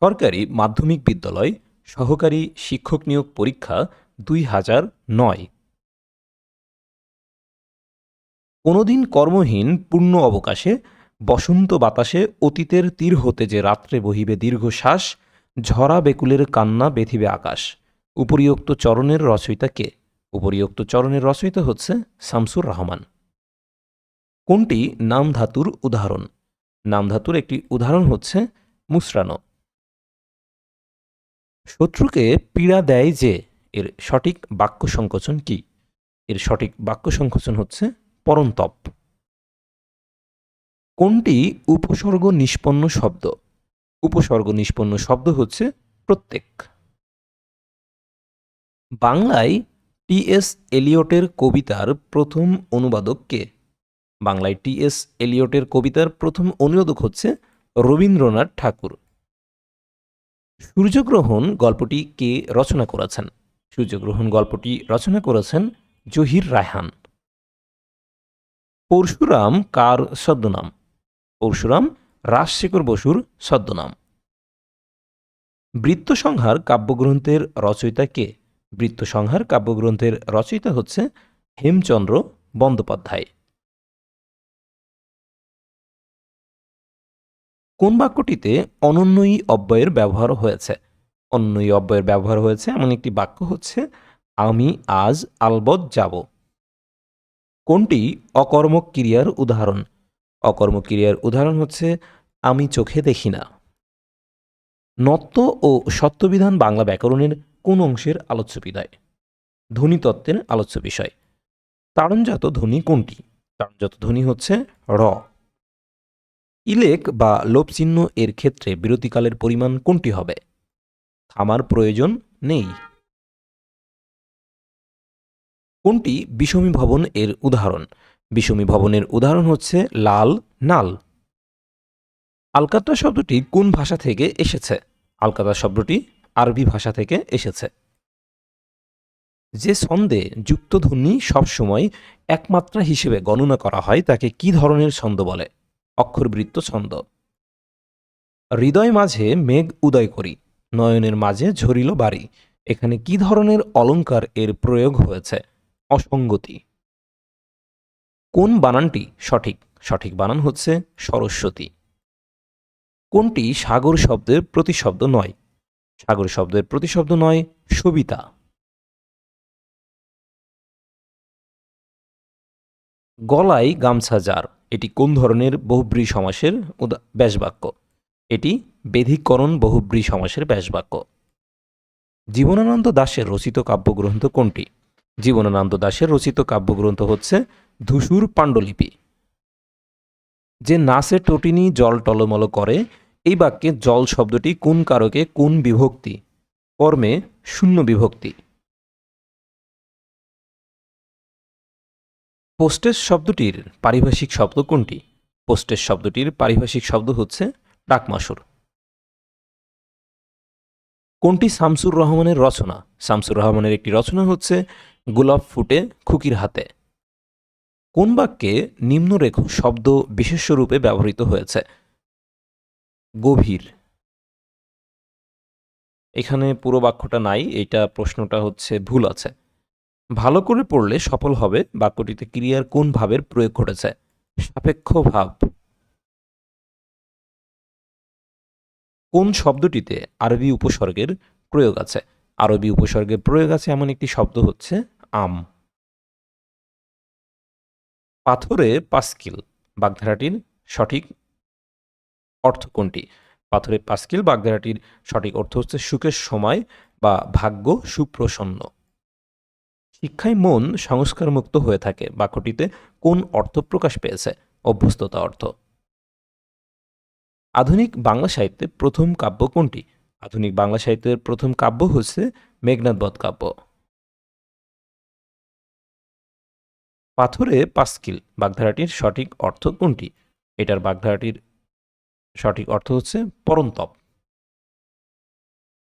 সরকারি মাধ্যমিক বিদ্যালয় সহকারী শিক্ষক নিয়োগ পরীক্ষা ২০০৯। কোনোদিন কর্মহীন পূর্ণ অবকাশে বসন্ত বাতাসে অতীতের তীর হতে যে রাত্রে বহিবে দীর্ঘশ্বাস, ঝরা বেকুলের কান্না বেঁধিবে আকাশ। উপরিউক্ত চরণের রচয়িতা কে? উপরিউক্ত চরণের রচয়িতা হচ্ছে শামসুর রহমান। কোনটি নাম ধাতুর উদাহরণ? নাম ধাতুর একটি উদাহরণ হচ্ছে মুসরানো। শত্রুকে পীড়া দেয় যে, এর সঠিক বাক্য সংকোচন কি? এর সঠিক বাক্য সংকোচন হচ্ছে পরন্তপ। কোনটি উপসর্গ নিষ্পন্ন শব্দ? উপসর্গ নিষ্পন্ন শব্দ হচ্ছে প্রত্যেক। বাংলায় টি.এস. এলিয়টের কবিতার প্রথম অনুবাদক কে? বাংলায় টি.এস. এলিয়টের কবিতার প্রথম অনুবাদক হচ্ছে রবীন্দ্রনাথ ঠাকুর। সূর্যগ্রহণ গল্পটি কে রচনা করেছেন? সূর্যগ্রহণ গল্পটি রচনা করেছেন জহির রায়হান। পরশুরাম কার ছদ্মনাম? পরশুরাম রাজশেখর বসুর ছদ্মনাম। বৃত্তসংহার কাব্যগ্রন্থের রচয়িতা কে? বৃত্তসংহার কাব্যগ্রন্থের রচয়িতা হচ্ছে হেমচন্দ্র বন্দ্যোপাধ্যায়। কোন বাক্যটিতে অনন্যয়ী অব্যয়ের ব্যবহার হয়েছে? অনন্যয়ী অব্যয়ের ব্যবহার হয়েছে এমন একটি বাক্য হচ্ছে আমি আজ আলবৎ যাব। কোনটি অকর্মক ক্রিয়ার উদাহরণ? অকর্মক ক্রিয়ার উদাহরণ হচ্ছে আমি চোখে দেখি না। নত্ব ও সত্যবিধান বাংলা ব্যাকরণের কোন অংশের আলোচ্য বিধয়? ধ্বনিতত্ত্বের আলোচ্য বিষয়। তাড়নজাত ধ্বনি কোনটি? তাড়নজাত ধ্বনি হচ্ছে র। ইলেক বা লোপচিহ্ন এর ক্ষেত্রে বিরতিকালের পরিমাণ কোনটি হবে? থামার প্রয়োজন নেই। কোনটি বিষমী ভবন এর উদাহরণ? বিষমী ভবনের উদাহরণ হচ্ছে লাল, নাল। আলকাতরা শব্দটি কোন ভাষা থেকে এসেছে? আলকাতরা শব্দটি আরবি ভাষা থেকে এসেছে। যে ছন্দে যুক্তধ্বনি সবসময় একমাত্রা হিসেবে গণনা করা হয় তাকে কি ধরনের ছন্দ বলে? অক্ষরবৃত্ত ছন্দ। হৃদয় মাঝে মেঘ উদয় করি, নয়নের মাঝে ঝরিল বাড়ি। এখানে কি ধরনের অলঙ্কার এর প্রয়োগ হয়েছে? অসঙ্গতি। কোন বানানটি সঠিক? সঠিক বানান হচ্ছে সরস্বতী। কোনটি সাগর শব্দের প্রতিশব্দ নয়? সাগর শব্দের প্রতিশব্দ নয় সবিতা। গলায় গামছা যার, এটি কোন ধরনের বহুব্রী সমাসের ব্যাসবাক্য? এটি বেধিকরণ বহুব্রী সমাসের ব্যাসবাক্য। জীবনানন্দ দাশের রচিত কাব্যগ্রন্থ কোনটি? জীবনানন্দ দাশের রচিত কাব্যগ্রন্থ হচ্ছে ধূসর পাণ্ডুলিপি। যে নাচে টটিনি জল টলমল করে, এই বাক্যে জল শব্দটি কোন কারকে কোন বিভক্তি? কর্মে শূন্য বিভক্তি। পোস্টেজ শব্দটির পারিভাষিক শব্দ কোনটি? পোস্টেজ শব্দটির পারিভাষিক শব্দ হচ্ছে ডাকমাসুর। কোনটি শামসুর রহমানের রচনা? শামসুর রহমানের একটি রচনা হচ্ছে গোলাপ ফুটে খুকির হাতে। কোন বাক্যে নিম্নরেখ শব্দ বিশেষ্য রূপে ব্যবহৃত হয়েছে? গভীর। এখানে পুরো বাক্যটা নাই, এটা প্রশ্নটা হচ্ছে ভুল আছে। ভালো করে পড়লে সফল হবে বাক্যটিতে ক্রিয়ার কোন ভাবের প্রয়োগ ঘটেছে? সাপেক্ষ ভাব। কোন শব্দটিতে আরবি উপসর্গের প্রয়োগ আছে? আরবি উপসর্গের প্রয়োগ আছে এমন একটি শব্দ হচ্ছে আম। পাথরে পাস্কিল বাগধারাটির সঠিক অর্থ কোনটি? পাথরে পাস্কিল বাগধারাটির সঠিক অর্থ হচ্ছে সুখের সময় বা ভাগ্য সুপ্রসন্ন। শিক্ষায় মন সংস্কারমুক্ত হয়ে থাকে বাক্যটিতে কোন অর্থ প্রকাশ পেয়েছে? অভ্যস্ততা অর্থ। আধুনিক বাংলা সাহিত্যে প্রথম কাব্য কোনটি? আধুনিক বাংলা সাহিত্যের প্রথম কাব্য হচ্ছে মেঘনাদ বধ কাব্য। পাথরে পাস্কিল বাগধারাটির সঠিক অর্থ কোনটি? এটার বাগধারাটির সঠিক অর্থ হচ্ছে পরন্তপ।